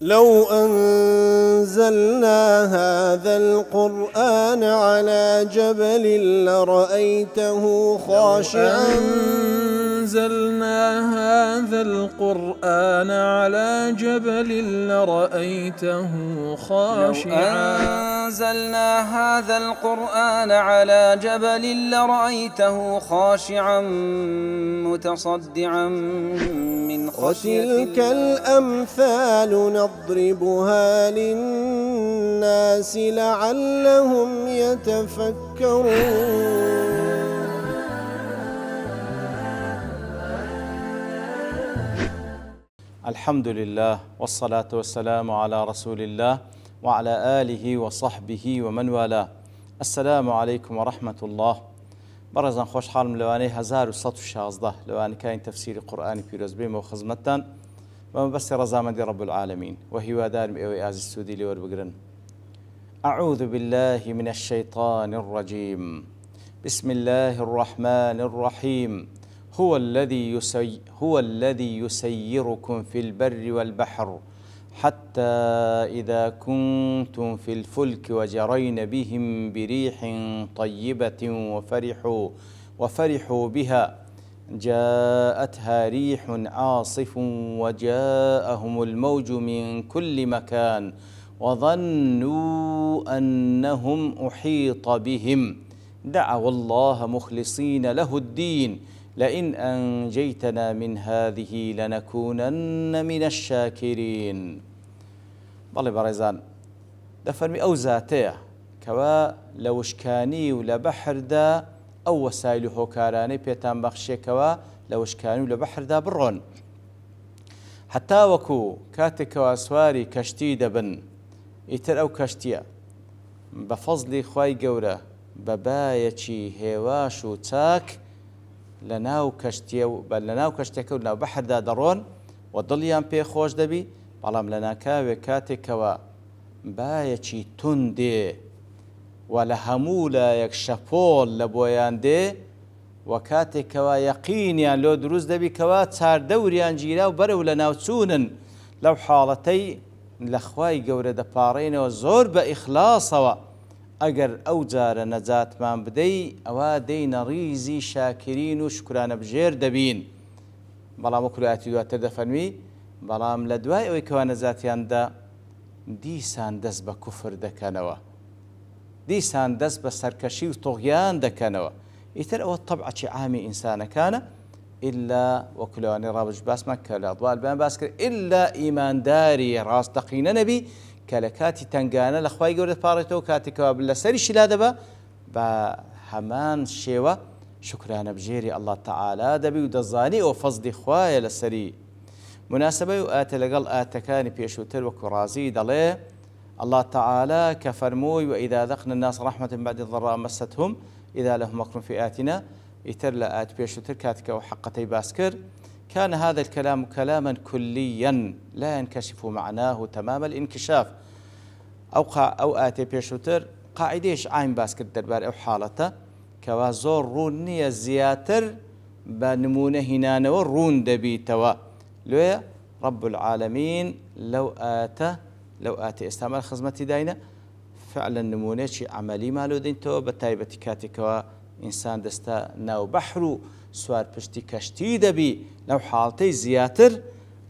لو أنزلنا هذا القرآن على جبل لرأيته خاشعا أنزلنا هذا القرآن على جبل لرأيته خاشعا أنزلنا هذا القرآن على جبل لرأيته خاشعا متصدعا من خشية وتلك الأمثال نضربها للناس لعلهم يتفكرون. الحمد لله والصلاة والسلام على رسول الله وعلى آله وصحبه ومن والاه. السلام عليكم ورحمة الله. برزان خوش حالم لواني 1116 لواني كاين تفسير قرآن بيروز بيم وخزمتان ومبسي رزامندي رب العالمين وهي ودار مئوي آز السودي لور بقرن. أعوذ بالله من الشيطان الرجيم. بسم الله الرحمن الرحيم. هو الذي يسيركم في البر والبحر حتى إذا كنتم في الفلك وجرين بهم بريح طيبة وفرحوا بها جاءتها ريح عاصف وجاءهم الموج من كل مكان وظنوا أنهم أحيط بهم دعوا الله مخلصين له الدين لئن أنجيتنا من هذه لنكونن من الشاكرين. بەڵێ بەڕێزان دەفەرمی ئەو زاتەیە کەوا لە وشکانی و لە بەحردا ئەو وەسایل و هۆکارانەی پێتان بەخشێکەوە لە وشکانی و لە بەحردا بڕۆن حتا وەکو کاتێکەوە سواری کەشتی دەبن ئیتر ئەو کەشتیە بە فەزلی خوای گەورە بە بایەکی هێواش و چاک لەناو کەشتێکە و لەناو بەحردا دەڕۆن و دڵیان پێ خۆش دەبی بەڵام لە ناکاوێک کاتێکەوە بایەکی تون دێ و لە هەموو لایەک شەپۆڵ لە بۆیان دێ و کاتێکەوە یەقینیان لۆ دروست دەبی کەوا چاردەوریان گیرا و بەرەو لە ناوچوونن لەو حاڵەتەی لە خوای گەورە دەپاڕێنەوە زۆر بە ئیخلاسەوە ئەگەر ئەو جارە نەجاتمان بدەی ئەوە دەینە ڕیزی شاکرین و شکرانە بژێر دەبین. بەڵام وەکو ئاەتی دواتر دەفەرمی بەڵام لە دوای ئەوەی کەوا نەجاتیاندا دیسان دەست بە کوفر دەکەنەوە دیسان دەست بە سەرکەشی و تۆغیان دەکەنەوە ئیتر ئەوە تەبعەتی عامی ئینسانەکانە ئیلا وەکو لەوانەی ڕابردوو باسمان کە لە دوالبیان باس کرد ئیلا ئیمانداری ڕاستەقینە نەبی کە لە کاتی تنگانە لە خوای گەورە دەپاڕێتەوە کاتێکەوە لەسەریشی لا دەبە بە هەمان شێوە شکرانە بژێری ئەڵڵا تەعالا دەبی و دەزانی ئەو فەزلی خوایە لەسەری. مناسبەی و ئاتە لەگەڵ ئاتەکانی پێشووتر وەکو ڕازی دەڵێ الله تعالى كفرموي وإذا ذقنا الناس رحمة بعد الضراء مستهم إذا لهم مكر في آتنا يتر لآت بيشوتر كاتك وحقتي باسكر كان هذا الكلام كلاما كليا لا ينكشف معناه تمام الانكشاف أو آتي بيشوتر قاعديش عين باسكر دربار أو حالته كوازور رونية زياتر بنمونه هنا ورون دبي توا لويا رب العالمين لو آتي استعمال خزمتي داينا فعلا نمونيشي عملي مالو دينتو بتايبتي كاتيكوا إنسان دستا ناو بحرو سوار پشتی کشتی دبي لو حالتي زياتر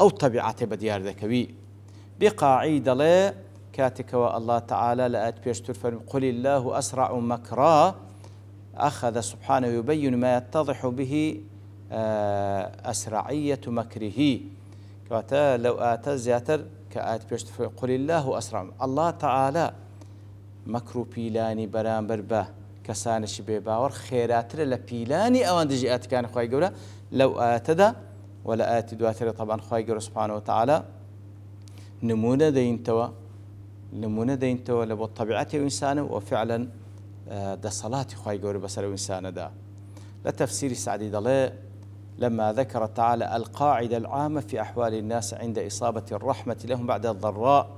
أو طبيعتي بديار دكبي بقاعدة لا كاتيكوا الله تعالى لآت بيشتر فرم قل الله أسرع مكرا أخذ سبحانه يبين ما يتضح به أسرعية مكره كواتا لو آتا زياتر كآت بيشتر قل الله أسرع الله تعالى مكرو بيلاني برامبر به كسانش بباور خيراتر لبيلاني أوان دجي آت كان خواهي قولا لو آتدا ولا آت دواتر طبعا خواهي قولا سبحانه وتعالى نمونة دينتوا لبو طبيعته وإنسانه وفعلا ده صلاة خواهي قولا بسر وإنسانه ده لتفسير سعدي ضلي لما ذكر تعالى القاعدة العامة في أحوال الناس عند إصابة الرحمة لهم بعد الضراء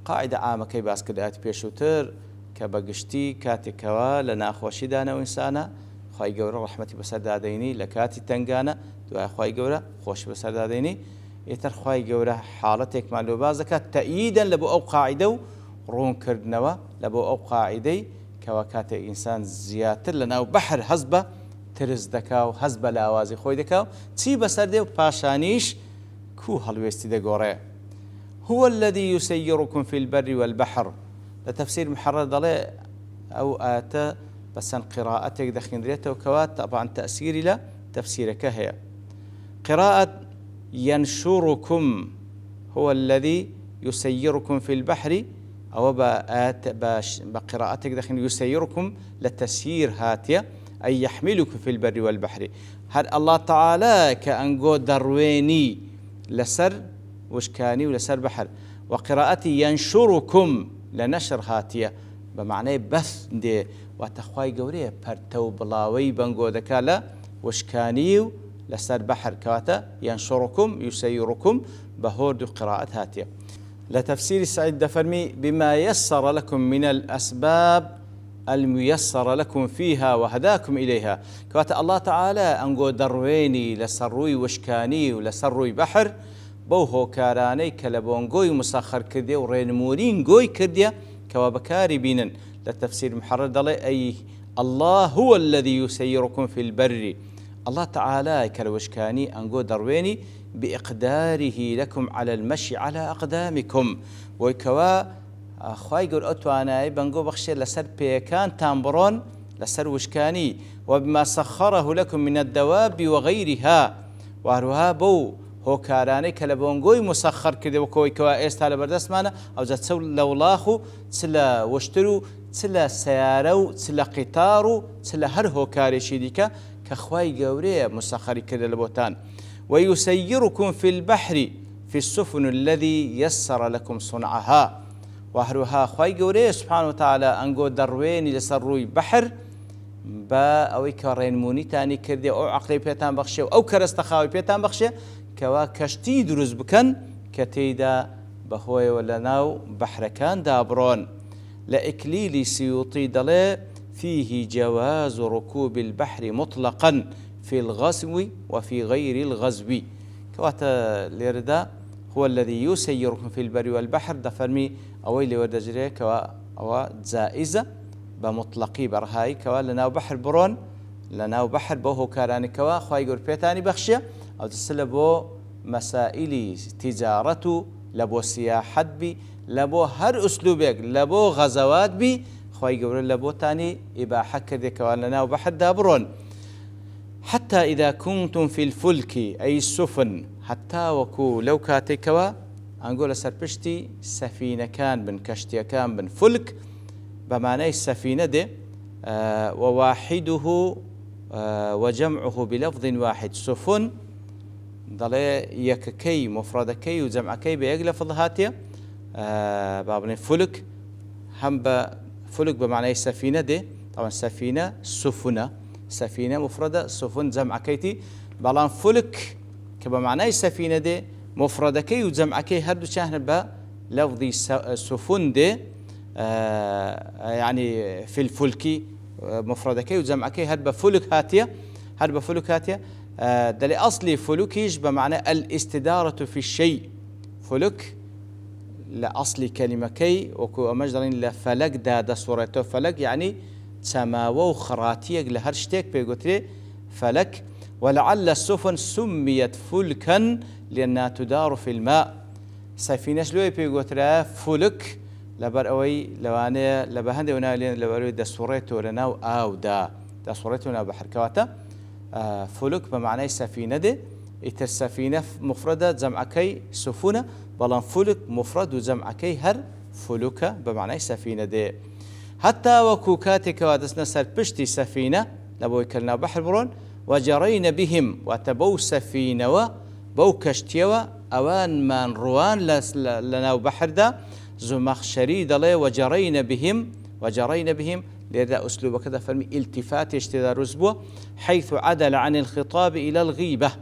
قاعدة عامة كي باسك الآيات بيشوتر كبقشتي كاتكوا لنا أخوشي دانا وإنسانا خواهي قورا رحمتي بسر داديني لكاتي تنقانا دعا خواهي قورا خوش بسر داديني يترخواي جورة حالتك مع لبازك تأييدا لبو أو قاعدة رون كردنوا لبو أو قاعدة كواكات إنسان زياتر لنا بحر هزبة ترز دكاو هزبة لأوازي خوي دكاو تي بسر ديو باشانيش كو هلويستي دقوري هو الذي يسيركم في البر والبحر لتفسير محرر ضلي أو آتا بس قراءتك دخين ريته وكوات طبعا تأثيري لا تفسيرك هي قراءة ينشركم هو الذي يسيركم في البحر أو بقراءتك دخين يسيركم لتسيير هاتية أي يحملكم في البر والبحر هل الله تعالى كأنقو درويني لسر وشكاني ولسر بحر وقراءة ينشركم لنشر هاتية بمعنى بث دي واتخواي قوريه برتو بلاوي بانقو دكالا وشكانيو لسر بحر كواتا ينشركم يسيركم بهورد قراءة هاتية لتفسير سعيد دفرمي بما يسر لكم من الأسباب الميسر لكم فيها وهداكم إليها كواتا الله تعالى أنقو درويني لسروي وشكاني ولسروي بحر بوهو كاراني كلبونقوي مسخر كردية ورينمورين قوي كردية كوابكاري بينن للتفسير محرر ضلي أي الله هو الذي يسيركم في البر الله تعالى كالوشكاني أنقو درويني بإقداره لكم على المشي على أقدامكم ويكوا خواي قول أتوانا بانقو بخشي لسر بيكان تامبرون لسر وشكاني وبما سخره لكم من الدواب وغيرها وهروها بو هو كاراني كلبونقوي مسخر كده وكوي كوا إيستا لبردسمانا أو زاد سو لولاخو تسلا وشترو تسلا سيارو تسلا قطارو تسلا هر هو كاري شيديكا كخواي قوريه مسخر كده لبوتان ويسيركم في البحر في السفن الذي يسر لكم صنعها وهروها خواي قوريه سبحانه وتعالى أنقو درويني لسروي بحر با أوي كارين موني تاني كردي أو عقلي بيتان بخشي أو كرستخاوي بيتان بخشي كوا كشتي دروز بكن كتيدا بهوي ولا ناو بحركان دابرون لإكليل سيوطي دلي فيه جواز ركوب البحر مطلقا في الغزو وفي غير الغزو كواتا ليردا هو الذي يسيركم في البر والبحر دفرمي أويلي ودجري كوا أو زائزة بمطلقي برهاي كوا لناو بحر برون لناو بحر بوهو كاراني كوا خواي قول بيتاني بخشية أو تسلبو مسائل تجارته لبو سياحت بي لبو هر أسلوبك لبو غزوات بي خواهي قبل لبو تاني إباحة كذي كوالنا وبحر دابرون حتى إذا كنتم في الفلك أي السفن حتى وكو لو كاتيكوا أنقول سربشتي سفينة كان بن كشتي كان بن فلك بمعنى السفينة دي وواحده وجمعه بلفظ واحد سفن ضلي يككي مفردكي وجمعكي بيقلفظ هاتيا بابن فلك هم فلك بمعنى السفينة دي طبعا سفينة سفنة سفينة مفردة سفن جمعكيتي بلان فلك كبمعنى السفينة دي مفردكي وجمعكي هردو شاهن بلفظي سفن دي يعني في الفلك مفردكي وجمعكي هرب فلك هاتيا هرب فلك هاتيا دلي أصلي فلكيش بمعنى الاستدارة في الشيء فلك لأصلي كلمة كي وكو مجدرين لفلك دا صورته فلك يعني سماوة وخراتيق لهرشتك بيقولي فلك ولعل السفن سميت فلكا لأنها تدار في الماء سفينة شلوي بيقولي فلك لبر أوي لوانه لبهندي ونالين لبروي دا صورته لناو أو دا صورته لناو بحر كواتا فلك بمعنى سفينة دي إتر السفينة مفردة جمعكي سفونة بلان فلك مفرد وجمعكي هر فلوكة بمعنى سفينة دي حتى وكوكاتك ودسنا سربشتي سفينة لبوي كلنا بحر برون وجرين بهم وتبو سفينة وبو كشتيوا أوان من روان لنا بحر دا زمخ شريد لي وجرين بهم لذا أسلوب كذا فرمي التفات اشتدار رزبوه حيث عدل عن الخطاب إلى الغيبة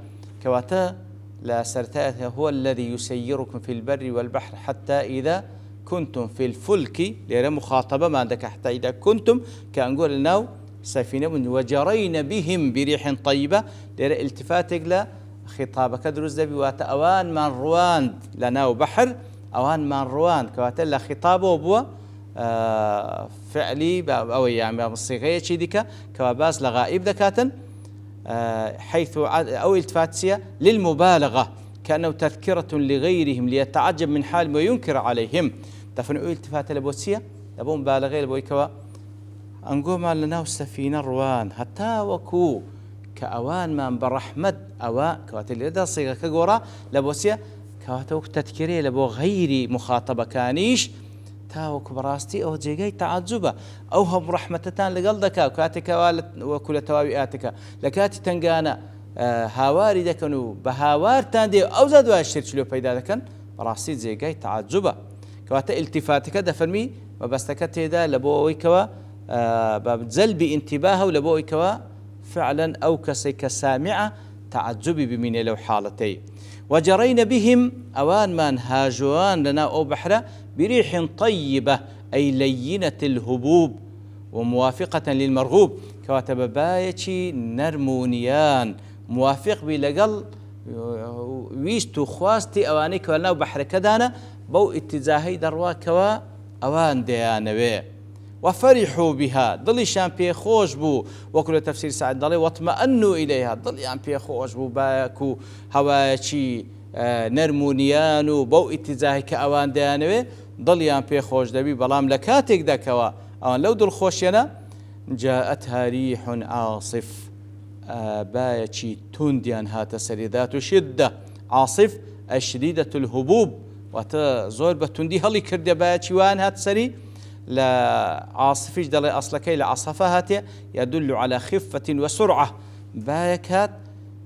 كواتا لا سرتات هو الذي يسيركم في البر والبحر حتى إذا كنتم في الفلك لأن مخاطبة ما عندك حتى إذا كنتم كأنقول لنا سفينة وجرين بهم بريح طيبة لأن التفاتك لا خطابەکە دروست دەبی واتە ئەوانمان ڕواند لە ناو بەحر ئەوانمان ڕواند کەواتە لە خیتابەوە بووە فعلی ئەوەی یان سیغەیەکی دیکە کەوا باس لە غائب دەکاتن حيث أو التفاتسية للمبالغة كأنه تذكرة لغيرهم ليتعجب من حال وينكر عليهم تفن أو التفات لبوسية لبو مبالغة لبويكوا أنقوم لنا السفينة روان حتى وكو كأوان ما برحمة أواء كواتل لدى صيغة كقورا لبوسية كواتوك تذكري لبو غير مخاطبة كانيش تاوك براستي أو جيجي تعجبه أو هم رحمتتان لقلدك كاتك وكل توابئاتك لكاتي تنقانا هاواري دكنو بهاوار تاندي أو زادوا الشرك لو بيدا دكن براستي جيجي تعجبه كواتا التفاتك دفرمي وبستكت دا لبوي كوا بزلب انتباهه ولبوي كوا فعلا أو كسيك سامعة تعجبي بمن لو حالتي وجرين بهم أوان من هاجوان لنا أو بحرة بريح طيبة أي لينة الهبوب وموافقة للمرغوب كواتب بايتي نرمونيان موافق بلقل ويستو خواستي أواني كوالنا بحر كدانا بو اتجاهي دروا كوا أوان ديانوي وفرحوا بها ضل شامبي خوش بو وكل تفسير سعد ضل واطمأنوا إليها ضل شامبي خوش بو باكو هوايتي نرمونيان وبو اتجاهي كأوان ديانوي ضليان بي خوش دبي بلام لكاتك دكوا أوان لو دل خوشينا جاءتها ريح عاصف بايتشي تنديان هات سريدات شدة عاصف الشديدة الهبوب وتزور بتندي هلي كرد بايتشي وان هات سري لا عاصفيش دلي أصلكي لعصفة هاتي يدل على خفة وسرعة بايكات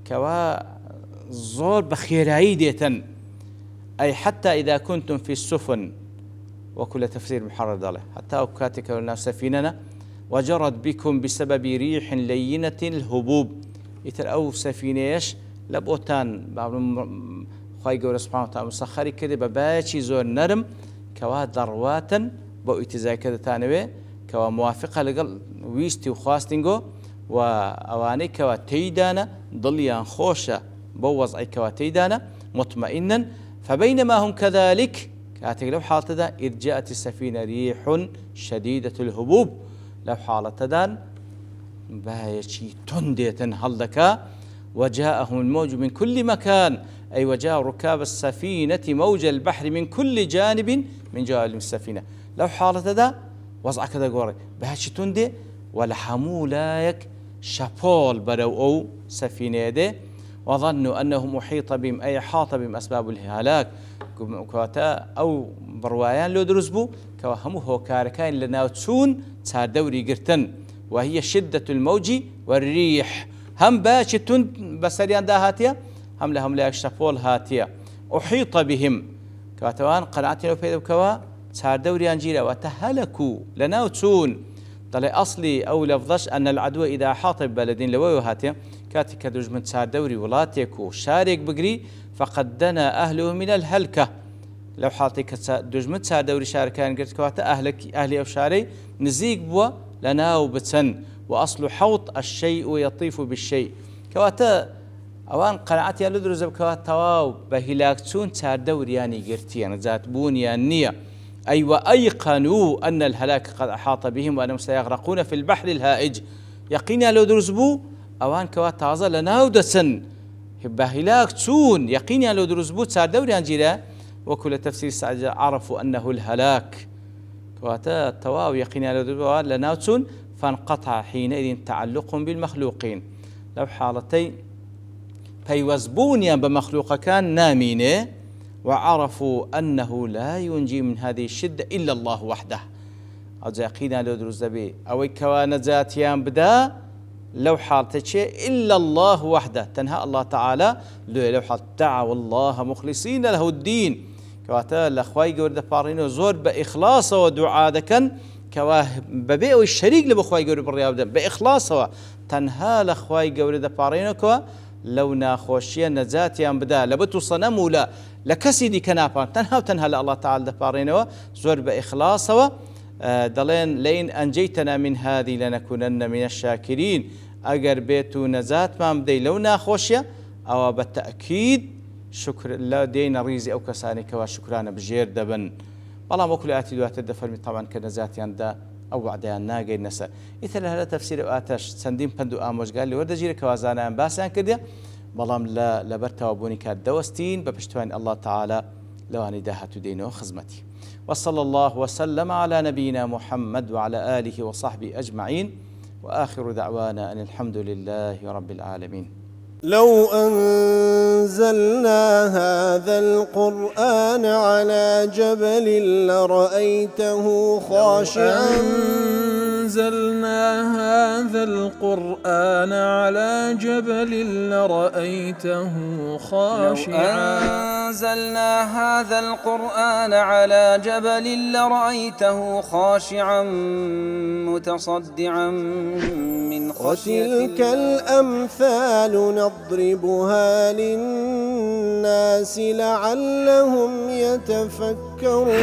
كوا زور بخيرايدة أي حتى إذا كنتم في السفن وكل تفسير محرر له حتى أوكاتك والناس سفيننا وجرت بكم بسبب ريح لينة الهبوب يتر أو سفينيش لبوتان خواهي قول سبحانه وتعالى مسخري كده بباشي زور نرم كوا ذرواتا بو اتزاي كده تانوي كوا موافقة لقل ويستي وخواستنجو وأواني كوا تيدانا ضليان خوشة بوضع أي كوا تيدانا مطمئنا فبينما هم كذلك كاتك لو حالة دا إذ جاءت السفينة ريح شديدة الهبوب لو حالة دان بايشي تندية هلدكا وجاءهم الموج من كل مكان أي وجاء ركاب السفينة موج البحر من كل جانب من جانب السفينة لو حالة دا وضع كذا قوري بايشي تندي ولحموا لايك شابول برو أو سفينة دي وظنوا أنه محيط بهم أي حاط بهم أسباب الهلاك كواتا أو بروايان لو درزبو كواهمو هو كاركاين لناوتسون تسار دوري قرتن وهي شدة الموج والريح هم باشتون بسريان دا هاتيا هم لهم لا يكشفول هاتيا أحيط بهم كواتوان قناعتنا وفيدو كوا تسار دوري أنجيرا وتهلكوا لناوتسون طلع أصلي أو لفظش أن العدو إذا أحاط ببلد لويو هاتيا كاتك دجمن تسار دوري ولاتيك وشارك بقري فقد دنا أهله من الهلكة لو حالتك دجمن تسار دوري شاركان قلت كواتا أهلي أو شاري نزيق بوا لناو بتسن وأصل حوط الشيء يطيف بالشيء كواتا أوان قناعتي لدرز بكواتا واو بهلاكتون تسار دوري يعني قرتيان ذات بونيا النية أي وأيقنوا أن الهلاك قد أحاط بهم وأنهم سيغرقون في البحر الهائج يقينا لو درزبو أوان كواتا عزا لناو دسن بهلاك تسون يقينا لو درزبو تسار دوري أنجيلا وكل تفسير سعد عرفوا أنه الهلاك كواتا التواو يقينا لو درزبو لناو تسون فانقطع حينئذ تعلقهم بالمخلوقين لو حالتين فيوزبونيا بمخلوق كان نامينه وعرفوا أنه لا ينجي من هذه الشدة إلا الله وحده أو يقينا لو درزبي أو كوانا ذاتيان بدا لو حالتك إلا الله وحده تنهى الله تعالى لو حالت دعوا الله مخلصين له الدين كواتا لأخواي قورد بارينو زور بإخلاص ودعاء دكن كواه ببيع الشريك لبخواي قورد بالرياض بإخلاص تنهى لأخواي قورد بارينو كوا لو ناخوشيا نزاتيان بدا لبتو صنمو لا لكسيدي كنابان تنهى لله تعالى دبارينو زور بإخلاص دلين لين أنجيتنا من هذه لنكونن من الشاكرين أجر بيتو نزات ما مدي لو ناخوشيا ئەوە بە تەئکید شکر لە دێنە ڕیزی ئەو کەسانی کەوا شکرانە بژێر دەبن. بەڵام وەکو لە ئاەتی دواتر دەفەرمی تاوان کە نەجاتیاندا ئەو وعدەیان ناگەین نەسەر. ئیتر لە تەفسیر ئاتەش چەندین پند و ئامۆژگار لێ وەردەگیرە کە وازانیان باسییان کردێ، بەڵام لەبەر تەوابوونی کات دەوەستین بە پشتوانی الله تعالى لەوانی داهاتوو دێنەوە خزمەتی. وصلى الله وسلم على نبينا محمد وعلى آله وصحبه أجمعين وآخر دعوانا أن الحمد لله رب العالمين. لو أنزلنا هذا القرآن على جبل لرأيته خاشعا أنزلنا هذا القرآن على جبل لرأيته خاشعا أنزلنا هذا القرآن على جبل لرأيته خاشعا متصدعا من خشية الله. وتلك الأمثال نضربها للناس لعلهم يتفكرون.